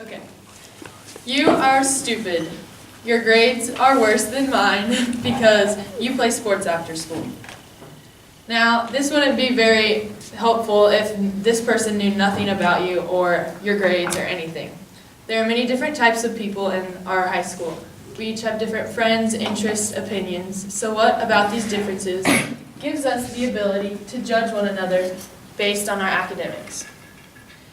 Okay. You are stupid. Your grades are worse than mine because you play sports after school. Now, this wouldn't be very helpful if this person knew nothing about you or your grades or anything. There are many different types of people in our high school. We each have different friends, interests, opinions. So what about these differences gives us the ability to judge one another based on our academics?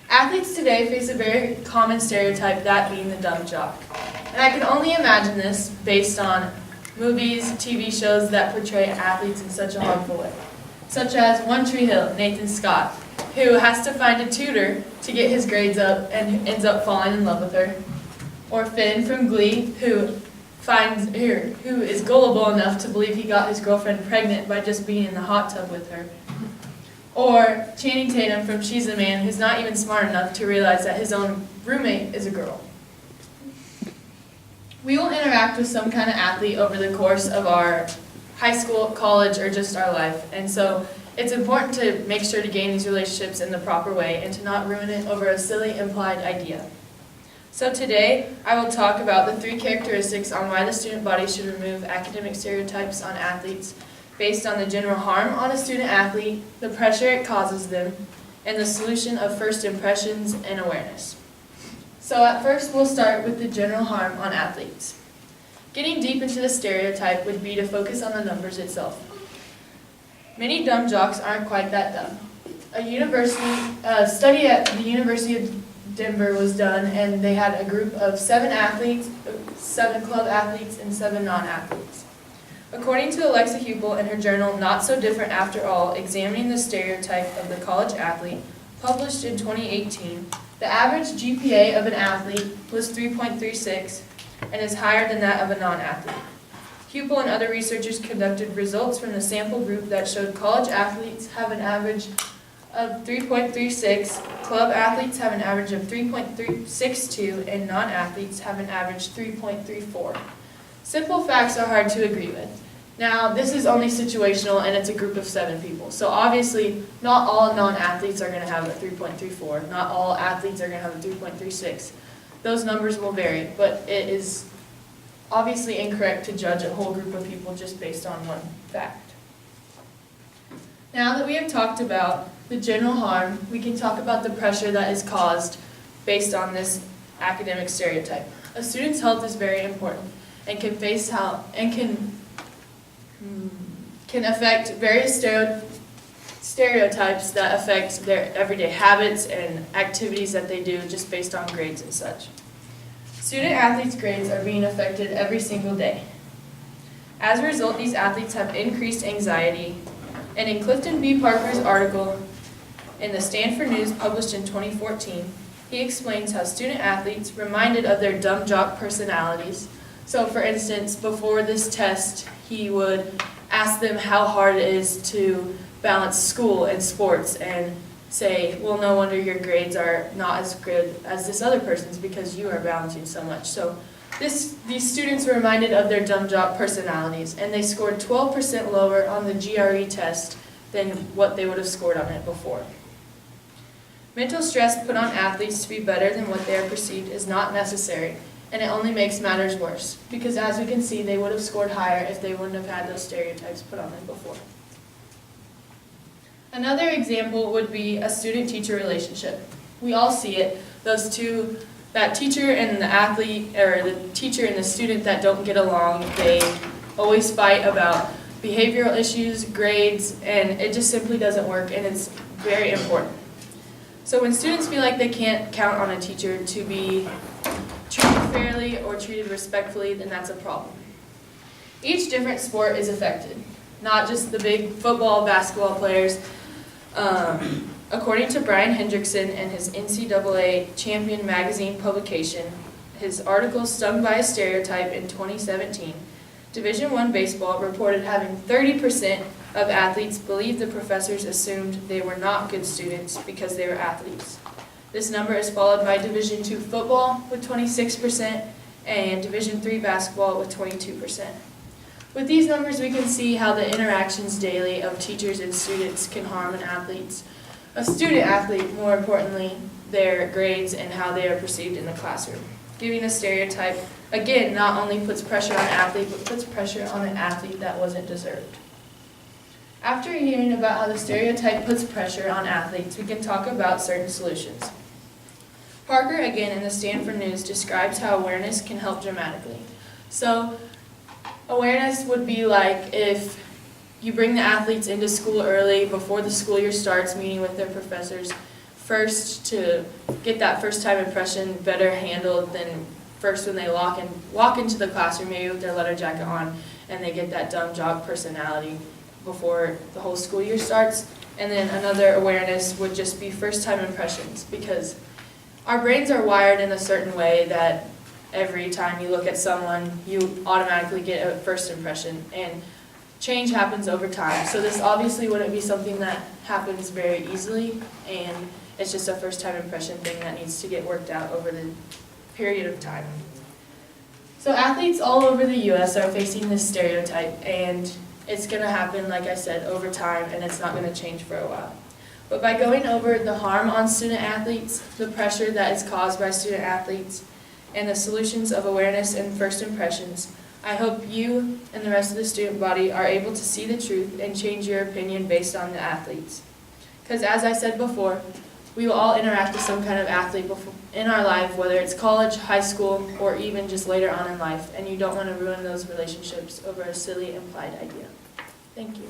Athletes today face a very common stereotype, that being the dumb jock. And I can only imagine this based on movies, TV shows that portray athletes in such a harmful way. Such as One Tree Hill, Nathan Scott, who has to find a tutor to get his grades up and ends up falling in love with her. Or Finn from Glee, who is gullible enough to believe he got his girlfriend pregnant by just being in the hot tub with her. Or Channing Tatum from She's a Man, who's not even smart enough to realize that his own roommate is a girl. We will interact with some kind of athlete over the course of our high school, college, or just our life. And so it's important to make sure to gain these relationships in the proper way and to not ruin it over a silly implied idea. So today, I will talk about the 3 characteristics on why the student body should remove academic stereotypes on athletes based on the general harm on a student athlete, the pressure it causes them, and the solution of first impressions and awareness. So at first, we'll start with the general harm on athletes. Getting deep into the stereotype would be to focus on the numbers itself. Many dumb jocks aren't quite that dumb. A study at the University of Denver was done, and they had a group of 7 athletes, 7 club athletes, and 7 non-athletes. According to Alexa Hupel in her journal, Not So Different After All, Examining the Stereotype of the College Athlete, published in 2018, the average GPA of an athlete was 3.36 and is higher than that of a non-athlete. Hupel and other researchers conducted results from the sample group that showed college athletes have an average of 3.36, club athletes have an average of 3.62, and non-athletes have an average 3.34. Simple facts are hard to agree with. Now, this is only situational, and it's a group of 7 people. So obviously, not all non-athletes are going to have a 3.34. Not all athletes are going to have a 3.36. Those numbers will vary, but it is obviously incorrect to judge a whole group of people just based on one fact. Now that we have talked about the general harm, we can talk about the pressure that is caused based on this academic stereotype. A student's health is very important and can affect various stereotypes that affect their everyday habits and activities that they do just based on grades and such. Student athletes' grades are being affected every single day. As a result, these athletes have increased anxiety, and in Clifton B. Parker's article in the Stanford News published in 2014, he explains how student athletes, reminded of their dumb jock personalities. So for instance, before this test, he would ask them how hard it is to balance school and sports and say, well, no wonder your grades are not as good as this other person's because you are balancing so much. So these students were reminded of their dumb jock personalities, and they scored 12% lower on the GRE test than what they would have scored on it before. Mental stress put on athletes to be better than what they are perceived is not necessary, and it only makes matters worse, because as we can see, they would have scored higher if they wouldn't have had those stereotypes put on them before. Another example would be a student-teacher relationship. We all see it, that teacher and the athlete, or the teacher and the student that don't get along, they always fight about behavioral issues, grades, and it just simply doesn't work, and it's very important. So when students feel like they can't count on a teacher to be treated fairly or treated respectfully, then that's a problem. Each different sport is affected, not just the big football, basketball players. According to Brian Hendrickson and his NCAA Champion magazine publication, his article Stung by a Stereotype in 2017, Division I baseball reported having 30% of athletes believe the professors assumed they were not good students because they were athletes. This number is followed by Division II football with 26% and Division III basketball with 22%. With these numbers, we can see how the interactions daily of teachers and students can harm an athlete's a student athlete, more importantly, their grades and how they are perceived in the classroom. Giving a stereotype, again, not only puts pressure on an athlete, but puts pressure on an athlete that wasn't deserved. After hearing about how the stereotype puts pressure on athletes, we can talk about certain solutions. Parker, again, in the Stanford News, describes how awareness can help dramatically. So, awareness would be like if you bring the athletes into school early, before the school year starts, meeting with their professors, first to get that first-time impression better handled than first when they walk into the classroom, maybe with their letter jacket on, and they get that dumb jock personality before the whole school year starts. And then another awareness would just be first-time impressions, because our brains are wired in a certain way that every time you look at someone, you automatically get a first impression, and change happens over time. So this obviously wouldn't be something that happens very easily, and it's just a first-time impression thing that needs to get worked out over the period of time. So athletes all over the U.S. are facing this stereotype, and it's going to happen, like I said, over time, and it's not going to change for a while. But by going over the harm on student athletes, the pressure that is caused by student athletes, and the solutions of awareness and first impressions, I hope you and the rest of the student body are able to see the truth and change your opinion based on the athletes. Because as I said before, we will all interact with some kind of athlete in our life, whether it's college, high school, or even just later on in life, and you don't want to ruin those relationships over a silly implied idea. Thank you.